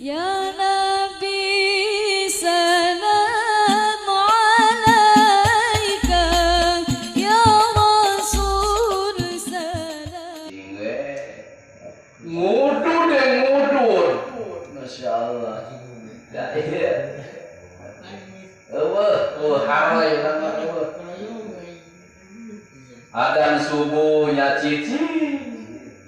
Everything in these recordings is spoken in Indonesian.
Ya Nabi salam alaika, ya Rasul salam. Ngudu deh ngudur. Masya Allah. Ya iya. Harai nama adan subuhnya cicing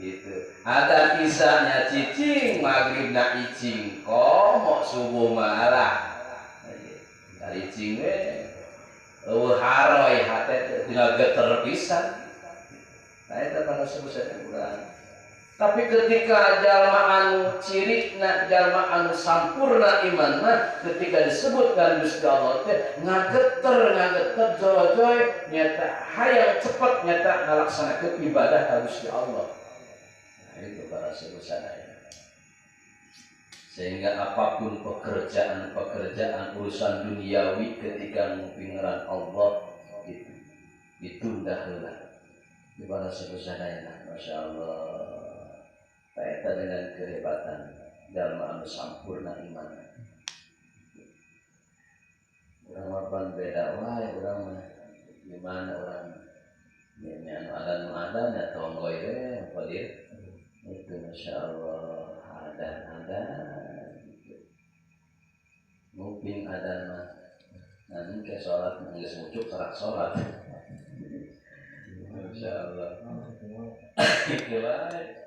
gitu. Adan isanya cicing, maghribna icing. Komo subuh malah. Dari cing harai hate tinggal geter pisan. Nah itu pada sebutnya kurang. Tapi ketika jalma anu cirikna, jalma anu sampurna imanna, ketika disebutkan Gusti Allah teh ngageter joy nyata hayang cepet nyata ngalaksanakeun ibadah ka Gusti Allah. Nah itu para sadaya. Sehingga apapun pekerjaan urusan duniawi ketika ngupingeran Allah itu ditunda heula. Di para sadaya, Masya Allah. Kaitan dengan kehebatan jalma anu sampurna iman. Urang mah beda wae urang mah. Gimana orang ini anu adan ya tonggoy we apa dia? Itu Masya Allah adan nguping adan mah. Nanti ke sholat nangis mucuk serak sholat. Masya Allah. Gimana?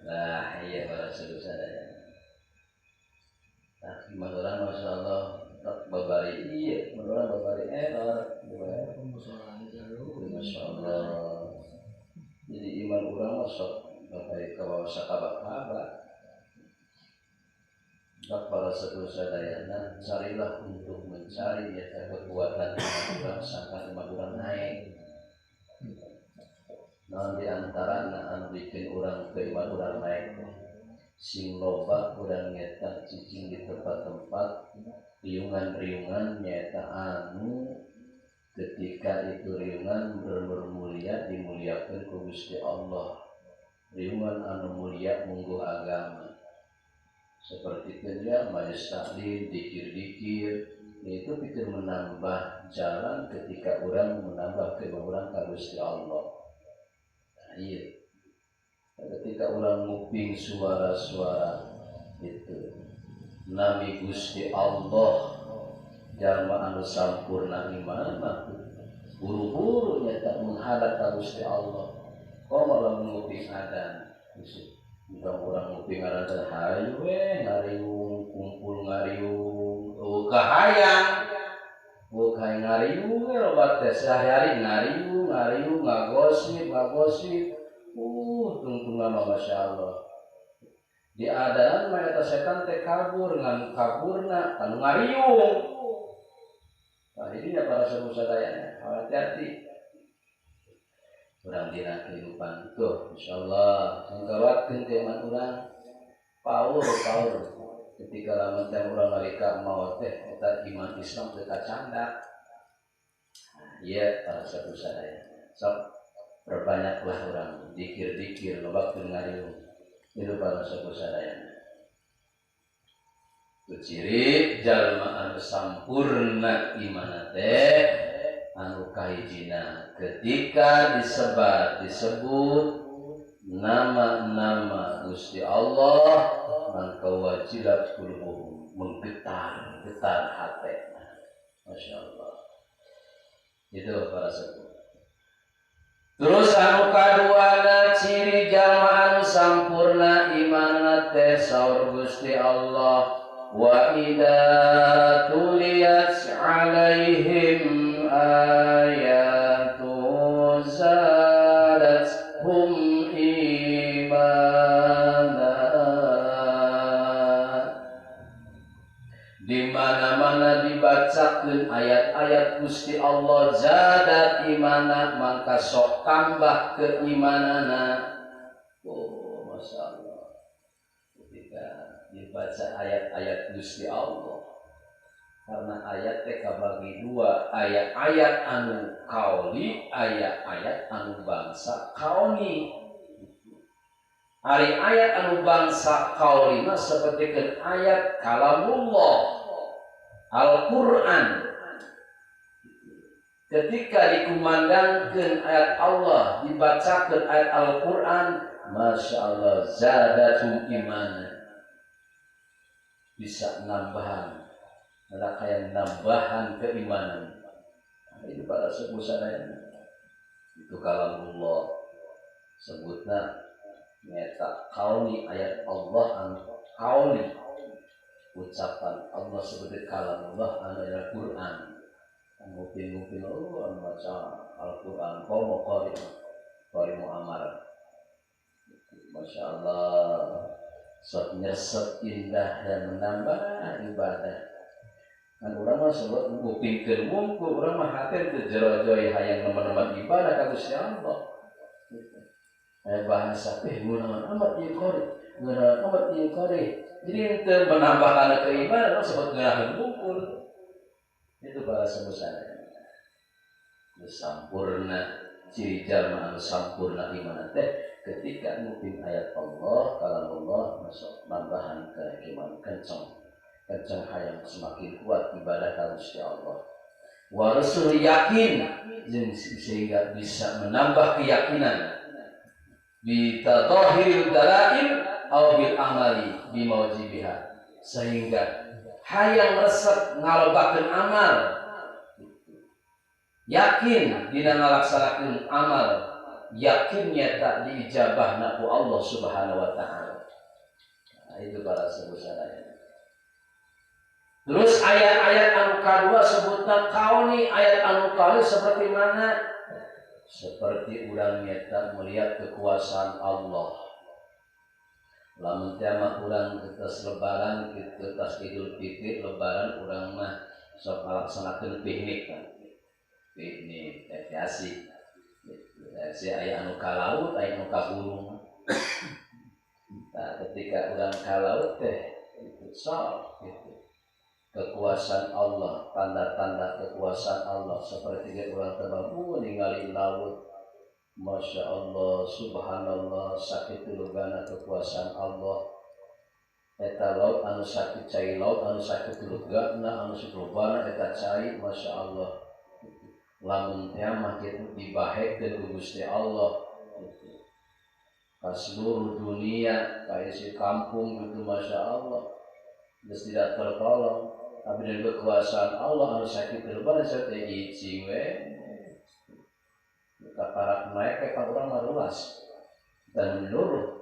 Nah iya para sadaya. Nah gimana orang Masya Allah babari iya, orang babari Masya Allah. Jadi iman orang masuk babari kawawa sakabak-kabak. Nah para sadaya, carilah untuk mencari ya kekuatan iman orang sampai iman orang naik. Nah di antara anu bikin orang keiman orang naik sing loba orang nyata cicing di tempat-tempat riungan nyata anu ketika itu riungan bermulia dimuliakan ku Gusti Allah. Riungan anu mulia munggu agama seperti dia majelis taklim, dikir-dikir itu pikir menambah jalan ketika orang menambah keiman ka Gusti Allah. Iya. Ketika orang nguping suara-suara itu nami Gusti Allah jalma anu sampurna iman mah buru-buru nyata menghadap ka Gusti Allah. Kok malah nguping adan. Bukan orang nguping adan hayu we ngariung kumpul ngariung kahayang. Bukan ngariung loba teh sehari ngariung ngagosip tungtung nama Masya Allah. Di adaan mayat setan teh kabur ngan kaburna anu ngariung. Nah ini ya para sadaya hati-hati. Urang dina kehidupan tuh insyaallah sangkawatkeun teh iman urang power ketika lamun teh urang nalika maot teh eta iman Islam teh kacandak. Iya para sadaya. Sok perbanyaklah orang dikir lobak ngariung. Itu para sadaya. Itu ciri jalma anu sampurna iman teh anu kahijina ketika disebut nama-nama Gusti Allah maka wajilat qulubuhum menggetar hati. Masya Allah. Itu para sadaya. Terus anu kaduana ciri jalma anu sampurna imanna teh saur Gusti Allah wa idza tuliyat alaihim ayatu zadathum imana. Di mana-mana dibacakeun ayat-ayat Gusti Allah zadat imana maka sok tambah keimanana. Oh Masya Allah. Ketika dibaca ayat-ayat Gusti Allah karena ayat teh kabagi dua, ayat-ayat anu kauli, ayat-ayat anu bangsa kauni. Ari ayat anu bangsa kaulina seperti ayat kalamullah Al-Quran. Ketika dikumandangkan ayat Allah, dibacakan ayat Al-Quran, Masya Allah, zadatum iman, bisa nambahan, ada kayak nambahan keimanan. Nah, itu pada sebutannya, itu kalamullah, sebutnya nyata kauli ayat Allah anu kauli, ucapan Allah seperti kalamullah anu Al-Quran. Mungkin baca Al-Quran kau mau kori mu'amar. Masya Allah, sok nyesep indah dan menambah ibadah. Kan orang mah sebut ngupingkeun wungkul, orang mah hati teu jero-joi hayang nemen-nemen ibadah ka Gusti Allah. Bahasa teh ngunaon amat ieu kori, ngunaon amat ieu kori. Jadi teu menambah kana keimanan sebut ngeunaheun wungkul. Itu bahasa busana. Sampurna ciri jalma anu sampurna iman teh ketika nguping ayat Allah kalam Allah masuk nambahan keimanan kencang hayang semakin kuat ibadah ka Gusti Allah. Wa rasul yakin sehingga bisa menambah keyakinan bi tadahiril dalail aw bil amali bi mawjibiha, sehingga hayang resep ngalobakeun amal, yakin dina ngalaksanakeun amal, yakin nyata diijabahna ku Allah Subhanahu wa taala. Nah, itu para saudara. Terus ayat-ayat anu kadua sebutna kauni, ayat anu kauni seperti mana? Seperti urang nyata melihat kekuasaan Allah. Lamun tiama urang geus lebaran, geus Idul Fitri lebaran urang mah sok ngalaksanakeun piknik kan. Piknik rekreasi. Si aya anu ka laut, aya anu ka gunung. Nah, ketika urang ka laut teh itu sok gitu. Kekuasaan Allah, tanda-tanda kekuasaan Allah seperti urang teh ningali laut. Masya Allah, subhanallah, sakit lugana kekuasaan Allah. Eta laut anu sakit cai laut anu sakit lugana anu sukrubana eta cai, masya Allah. Lamun tiamah kitu dibahekeun ku Gusti Allah. Ka seluruh dunia, ka isi kampung gitu, masya Allah. Geus tidak tertolong. Tapi dengan kekuasaan Allah anu sakit lugana teh icing we. Para naik ke orang maruas dan menurut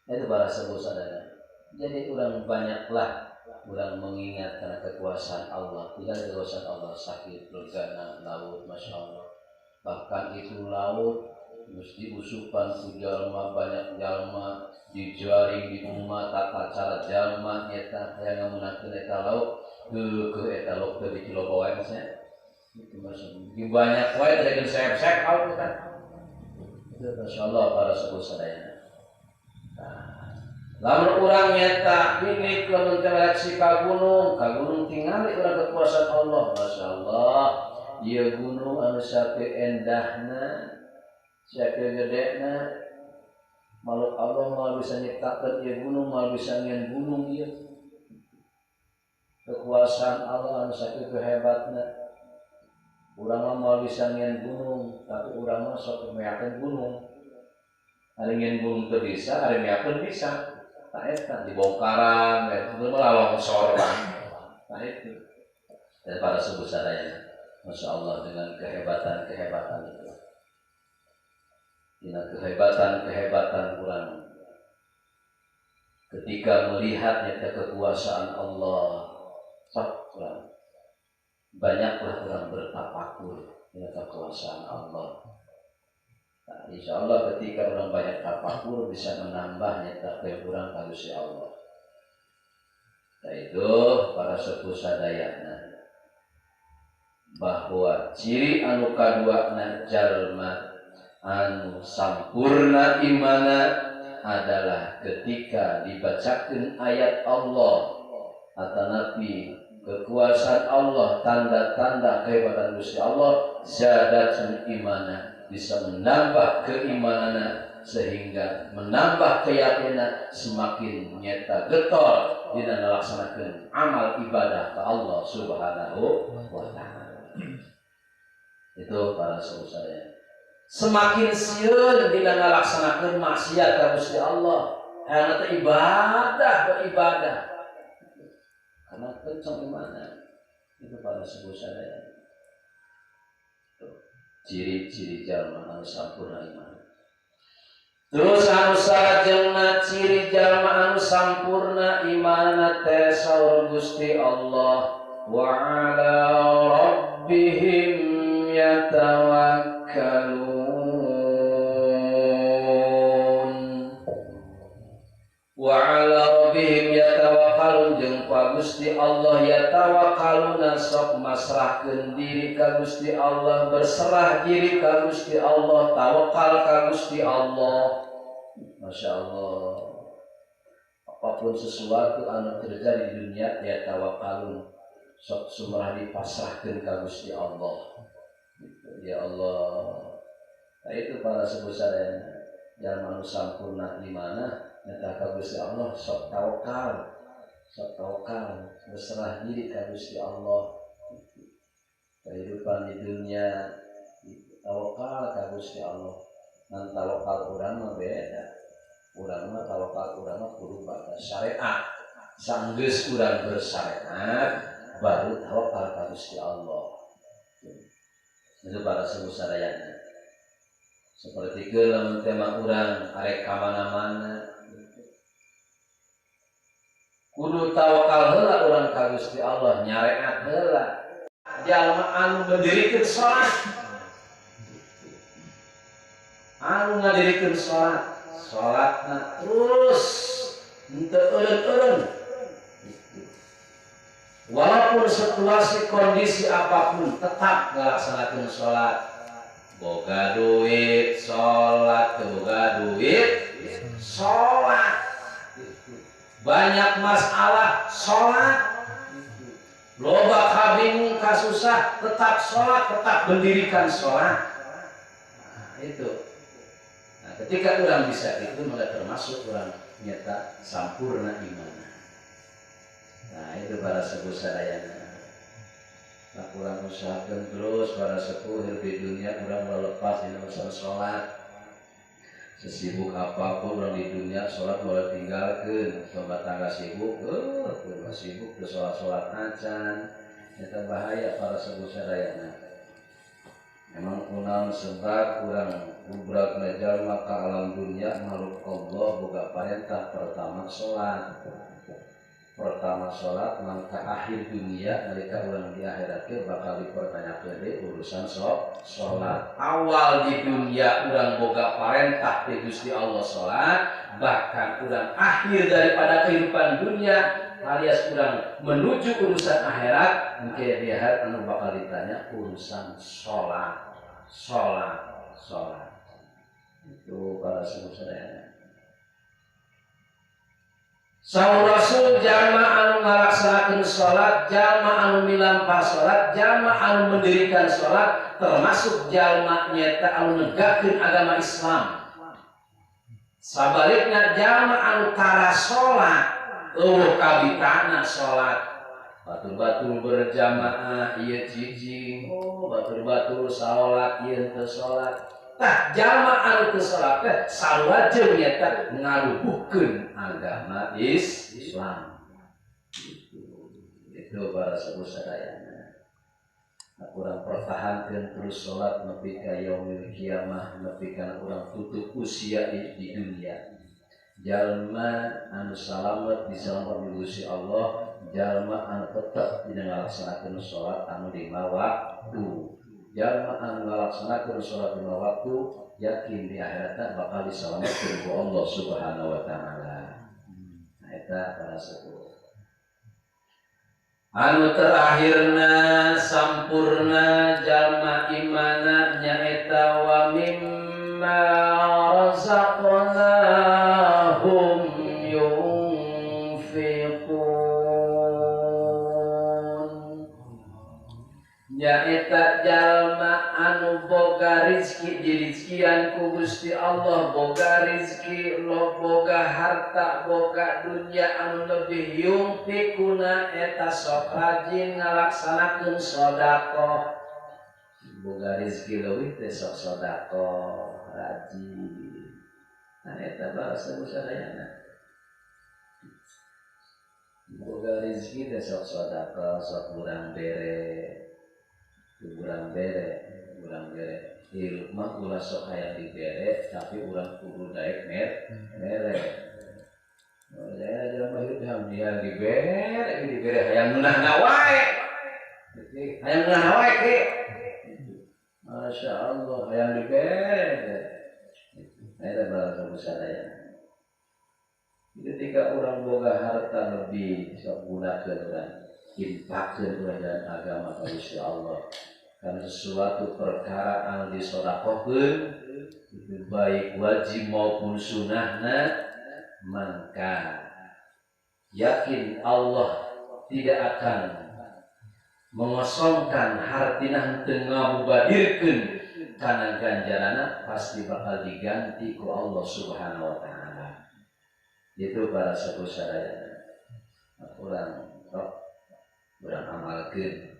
itu bahasa sadana. Jadi orang banyaklah orang mengingat karena kekuasaan Allah. Tidak kekuasaan Allah sakit legana laut, masya Allah. Bahkan itu laut mesti usupan ku jalma, banyak jalma dijaring di umat tata cara jalma eta yang ngamunakeun eta laut ke eta laut teh di kilo bawa maksudnya. Itu masuk banyak wae dari sayap-sayap out kan. Itu masyaallah para saudara. Nah, lamun urang nyata ini lamun interaksi ka gunung tingali urang kekuasaan Allah, masyaallah. Ieu gunung anu sape endahna, sape gedena, makhluk Allah moal bisa nyiptakeun ieu gunung, moal bisa ngieun gunung ieu. Kekuasaan Allah anu sape kehebatna. Urang mah bisa ngieun gunung, tapi urang mah sok meyakeun gunung. Ari ngieun gunung teu bisa, ari meyakeun bisa. Tah eta dibongkaran, eta mah longsor bang. Nah itu. Dan para subuh sadaya, masya Allah dengan kehebatan itu. Dengan kehebatan urang. Ketika melihat nyata kekuasaan Allah, sok urang. Banyaklah orang bertafakur dengan kekuasaan Allah. Nah, insya Allah ketika orang banyak tafakur bisa menambah nyata kekurang Gusti Allah. Nah, itu para sepuh sadayana bahwa ciri anu kaduana jalma anu sampurna imana adalah ketika dibacakan ayat Allah atau Nabi kekuasaan Allah, tanda-tanda kehebatan Gusti Allah, zadatul imana bisa menambah keimanan sehingga menambah keyakinan semakin nyata getol dina ngalaksanakeun amal ibadah ke Allah Subhanahu wa taala. Itu para saudara saya. Semakin sieun dina ngalaksanakeun maksiat ka Gusti Allah, hayangna teh ibadah beribadah. Karena kencang imanna. Itu para saudara saya. Ciri-ciri jalma anu sampurna iman. Terus anu salajengna ciri jalma anu sampurna imanna teh saur Gusti Allah wa ala rabbihim yatawakkalun. Wa ala rabbihim yatawakkalun jeung ka Gusti Allah yatawakkaluna sok masrahkeun diri ka Gusti Allah, berserah diri ka Gusti Allah, tawakal ka Gusti Allah. Masya Allah, apapun sesuatu anu terjadi di dunia ya tawakalun sok sumrah dipasrahkeun ka Gusti Allah. Ya Allah, nah itu para sebuah jalan anu sampurna di mana nyata ka Gusti Allah sok tawakal, berserah diri ka Gusti Allah. Kehidupan di dunia tawakal ka Gusti Allah. Dan tawakal urang mah beda. Urang mah tawakal urang mah kudu batas syariat. Sanggeus urang bersyariat baru tawakal ka Gusti Allah. Itu para sadayana. Seperti lamun tema urang arek ka mana-mana kudu tawakal heula urang ka Gusti Allah, nyareat heula. Jalma anu mendirikeun salat, anu ngadirikeun salatna terus henteu eureun-eureun. Walaupun situasi kondisi apapun tetap ngalaksanakeun salat. Boga duit salat, boga duit salat. Banyak masalah salat. Loba kabingung kasusah tetap sholat, tetap mendirikan sholat. Nah, itu. Nah, ketika orang bisa itu maka termasuk orang nyata sampurna iman. Nah, itu para sepuh sadayana. Nah, orang usahakan terus para sepuh di dunia orang melepas ini masalah sholat. Sesibuk apapun orang di dunia sholat boleh tinggalkan. Sobat tangga sibuk, sibuk ke sholat acan. Itu bahaya para sepuh sadayana. Memang kunaon sebab kurang ubrak ngejal maka alam dunia makhluk Allah boga perintah pertama sholat. Pertama sholat maka akhir dunia mereka ulang di akhirat bakal dipertanyakan di urusan sholat. Awal di dunia ulang boga perintah di Gusti Allah sholat, bahkan ulang akhir daripada kehidupan dunia alias ulang menuju urusan akhirat mungkin di akhirat anu bakal ditanya urusan sholat. Itu para saudara. Saur Rasul jalma anu ngalaksanakeun salat, jalma anu milampah salat, jalma anu mendirikan salat, termasuk jalma nyata anu negahkeun agama Islam. Sabalikna jalma anu tara salat, eueuh kabitana salat. Batur-batur berjamaah ieu jijing, batur-batur salat ieu teu salat. Tah jalma anu teu salat teh salajeng nyata ngaluhuhkeun agama Islam. Itu para saudara sadayana. Urang pertahankeun terus salat nepi ka yaumil kiamah, nepi kana urang tutup usia di dunia. Jalma anu salamet disalamet di Gusti Allah, jalma anu tetep dina ngalaksanakeun salat anu lima waktu. Jalma anu ngalaksanakeun salat lima waktu yakin di akhiratna bakal disalametkeun ku Allah Subhanahu wa taala. Nah eta para sepuh. Anu terakhirna sampurna jalma imana nyaeta wa mimma razaqnahum yunfiqun. nyaeta jalma anu boga rizki dirizkian ku Gusti Allah, boga rizki lo boga harta boga dunia anu lebih yungtikuna eta sok rajin ngalaksanakeun sedekah. Boga rizki leuwih teh sok sedekah rajin. Nah eta bahasa sadayana. Boga rizki teh sok sedekah sok urang bere. Urang bere hirup mah ulah sok hayang dibere tapi urang kudu daek mere. Saya jalan hirup yang dibere hayang ngeunahna wae. Hayang ngeunahna wae ke. Masya Allah hayang dibere. Eta bahasa sadayana. Ketika orang boga harta lebih sok gunakeun urang infakkeun urang dalam agama Gusti Allah. Karena sesuatu perkara anu disodakokeun itu baik wajib maupun sunnahna, maka yakin Allah tidak akan mengosongkan hartina teu ngamubadirkeun kana ganjarana, pasti bakal diganti ku Allah Subhanahu wa taala. Itu para sahabat sadayana. Urang amalkeun.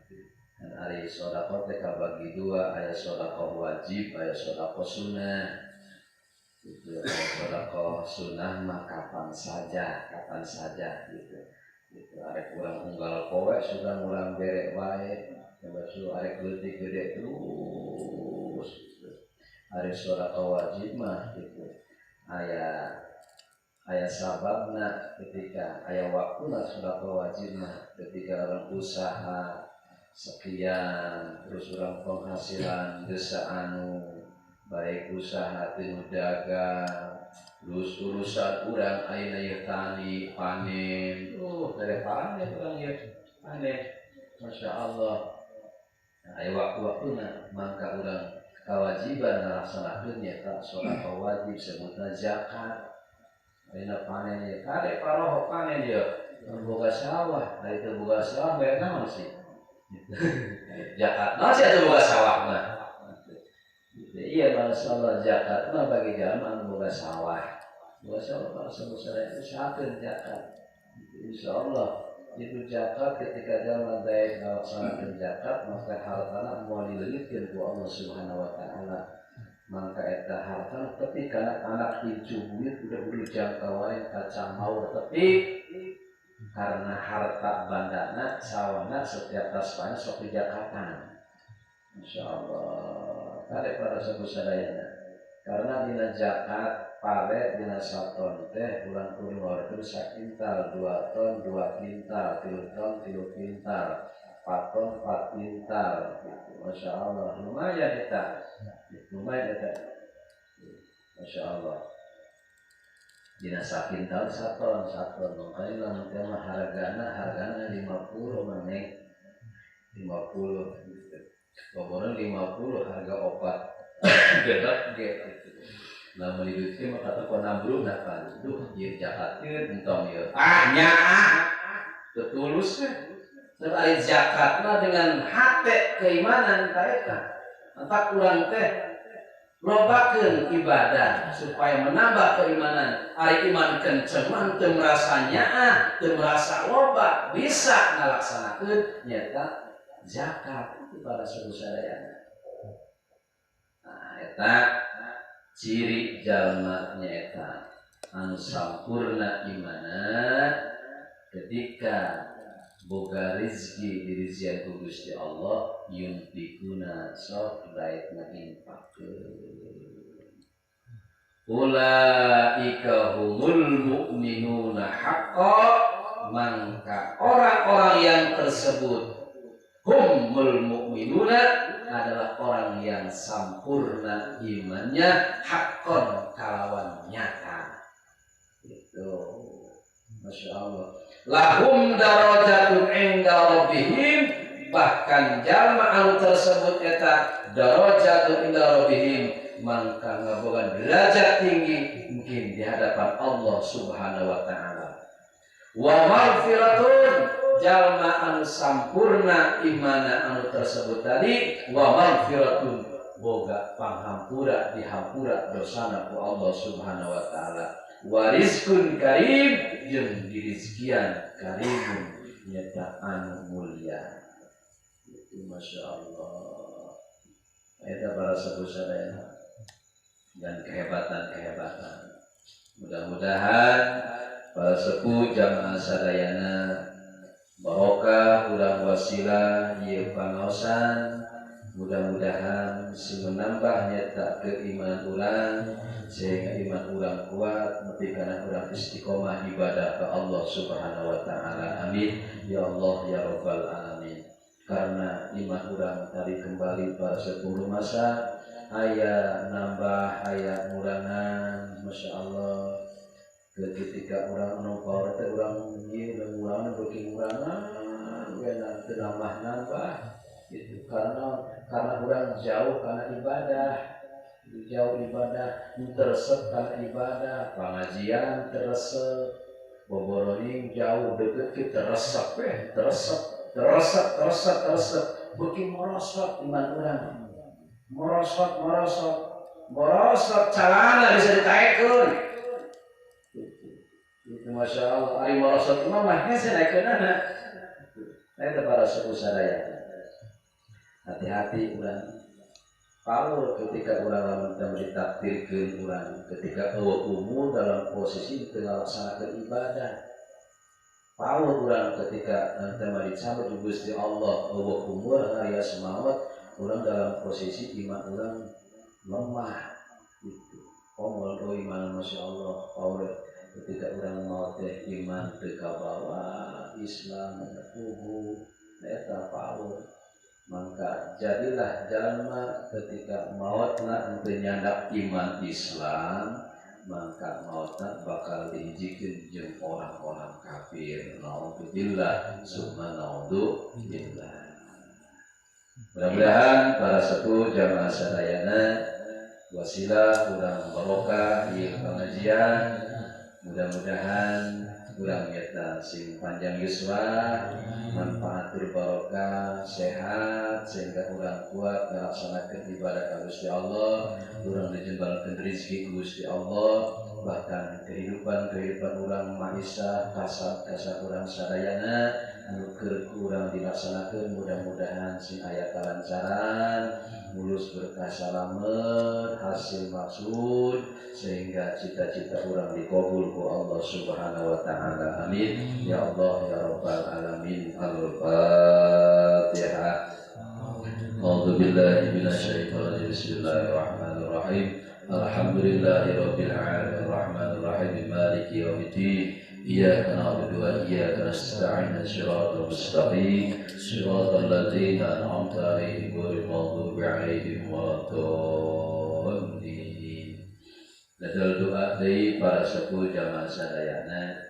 Dan ari sedekah teh kabagi dua, aya sedekah wajib, aya sedekah sunnah. Itu sedekah sunnah mah kapan saja gitu. Itu arek urang unggal poe sudah urang bere wae, basuh arek leutik gede terus. Ari sedekah wajib mah gitu. Aya sababna ketika aya waktuna sedekah wajib mah ketika orang usaha sekian terus orang penghasilan desa anu baik usaha tinu dagang terus urusan urang ayeuna ieu tani panen tere panen urang ieu panen Masya Allah. Aya waktu-waktuna mangka urang kawajiban ngalaksanakeun nyaeta sedekah wajib sebutna zakat. Ayeuna panen ieu kade paroho panen ieu boga sawah, ari teu boga sawah bae naon sih? Zakat masih ada boga sawah mah. Iya masalah zakat mah bagi jamaah anu boga sawah. Boga sawah bangsa itu usahakeun zakat. Insyaallah itu zakat ketika jamaah daek ngalaksanakeun zakat maka hartana moal dileungitkeun ku Allah Subhanahu wa taala. Maka eta harta tapi kana anak hiju duit udah jangka wae kacang maur tapi karena harta bandana sawana setiap tasbahnya sok dijakatan. Insyaallah kare para sahabat sadayana karena dina zakat pare dina saton teh bulan kudu ngorkeun sakintal 2 ton 2 kintal 3 ton 3 kintal 4 ton 4 kintal gitu. Masya Allah lumayan eta Masya Allah dina sakintal 1 ton makanya lamun teh mah hargana 50 maneh 50 gitu. Pokoknya 50 harga obat gedek gitu. Lamun hidup teh mah kata konambrung kan. Duh ieu zakatkeun entong ieu. Nyaah. Teu tulus teh. Terkait zakatna dengan hate keimanan ka eta. Entak urang teh lobakeun ibadah supaya menambah keimanan. Ari iman kenceng mah teu merasa nyaah, teu merasa loba, bisa ngalaksanakeun nyaeta zakat kepada sadayana. Nah, eta ciri jalma nyaeta anu sampurna imanna ketika boga rizki dirizian ku Gusti Allah yunfikuna sok baikna infakkeun. Ulaika humul mu'minuna haqqan, maka orang-orang yang tersebut humul mu'minuna adalah orang yang sampurna imannya haqqan kalawan nyata. Itu Masya Allah. Lahum darajatun inda rabbihim, bahkan jalma anu tersebut eta darajatun inda rabbihim, maka ngabogan derajat tinggi mungkin di hadapan Allah Subhanahu wa taala. Wa maghfiratun, jalma anu sampurna imana anu tersebut tadi wa maghfiratun boga panghampura dihampura dosana ku Allah Subhanahu wa taala wa rizqun karim jeung dirizkian karimun nyata anu mulia. Itu masyaallah eta para sepuh sadayana dan kehebatan-kehebatan. Mudah-mudahan para sepuh jamaah sadayana barokah urang wasilah ieu pangaosan, mudah-mudahan si menambah nyata keimanan urang sehingga iman urang kuat nepi kana urang istiqomah ibadah ke Allah Subhanahu wa taala. Amin ya Allah ya rabbal alamin. Karena iman urang tadi kembali para sepuh masa aya nambah aya ngurangan masyaallah. Ketika orang nongkrong teh orang ieu urang beuki ngurangan we nambah gitu karena orang jauh karena ibadah teresep karena ibadah pengajian teresep boboroning jauh deket kita teresep beuki merosot iman urang merosot calana bisa ditaekeun itu masya Allah ari merosot mah hese naikeunana eta para sepuh sadaya. Hati-hati urang kalau ketika urang lamun ditakdirkeun urang ketika umur dalam posisi teu ngalaksanakeun ibadah paul urang ketika nanti dicabut di Gusti Allah umur alias maut urang dalam posisi iman urang lemah gitu. Komol iman masya Allah paul ketika urang maut teh iman teu kabawa Islam tubuh eta paul maka jadilah jalma ketika mautna henteu nyandak iman Islam maka mautna bakal dihijikeun jeung orang-orang kafir. Naudzubillah summa naudzubillah. Mudah-mudahan para sepuh jamaah sadayana wasilah urang barokah ieu pengajian. Mudah-mudahan urang nyata sing panjang yuswa manfaat barokah sehat sehingga urang kuat melaksanakan ibadah ka Gusti Allah, urang dijembalkeun rezeki ku Gusti Allah, bahkan kehidupan urang maisha kasab urang sadayana anu keur urang dilaksanakeun mudah-mudahan sing aya kalancaran mulus berkah salamet hasil maksud sehingga cita-cita urang dikabul ku Allah Subhanahu wa taala. Amin ya Allah ya rabbal alamin. Al-Fatihah. A'udzu billahi minasyaitonir rajim. Bismillahirrahmanirrahim. Alhamdulillahirabbil alamin arrahmanir rahim maliki yaumiddin. Iyyaka na'budu wa iyyaka nasta'in shiratal mustaqim shiratal ladzina an'amta 'alaihim ghairil maghdubi 'alaihim waladdallin. Dadal doa deui para sepuh jamaah sadayana.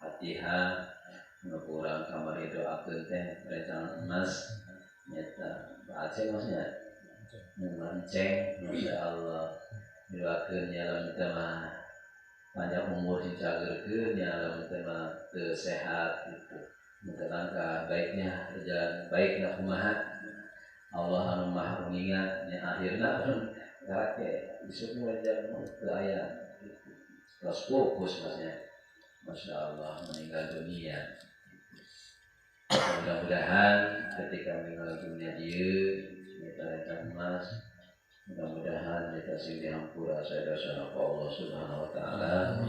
Fatihah ngurang kamari doakeun teh rencana emas nyata Aceh maksudnya menceng masyaallah doakeun ya lamun teh mah panjang umur sing cagerkeun ya lamun teh mah teu sehat gitu. Mudah langkah baiknya jalan baikna kumaha Allah anu Maha mengingat nya akhirna garake disebut wajar teu aya terus fokus maksudnya masyaallah meninggal dunia. Mudah-mudahan ketika meninggal dunia dia kita emas mudah-mudahan kita sing dihampura sadaya Allah Subhanahu wa taala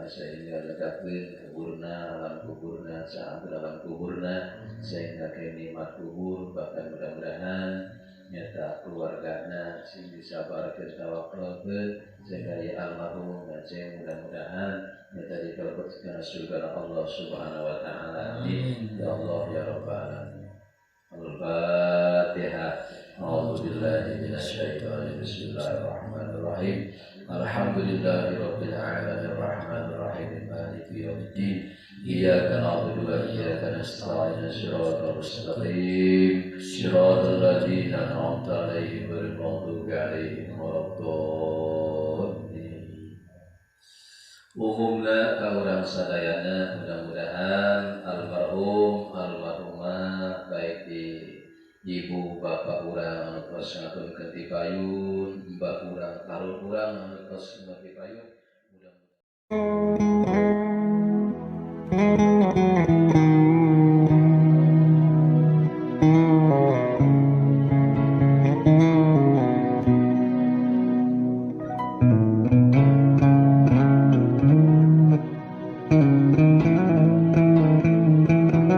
sehingga ledakeun kuburna alam kuburna saat dalam kuburna sehingga nikmat kubur bahkan mudah-mudahan nyata keluargana sing disabarkeun tawakalkeun sehingga ya almarhum ngajeng mudah-mudahan nyata dikalebetkeun surga Allah Subhanahu wa taala. Amin ya Allah ya rabbal alamin. Al-Fatihah. A'udzu billahi minasyaitonir rajim. Bismillahirrahmanirrahim. Alhamdulillahirabbil alamin arrahmanir rahim maliki yaumiddin. Iyyaka na'budu wa iyyaka nasta'in shiratal mustaqim shiratal ladzina an'amta 'alaihim ghairil maghdubi 'alaihim waladdallin. Umumna ka urang sadayana mudah-mudahan tos ngaturkeun ti payun mbah urang tarul urang tos ngaturkeun ti payun mudah-mudahan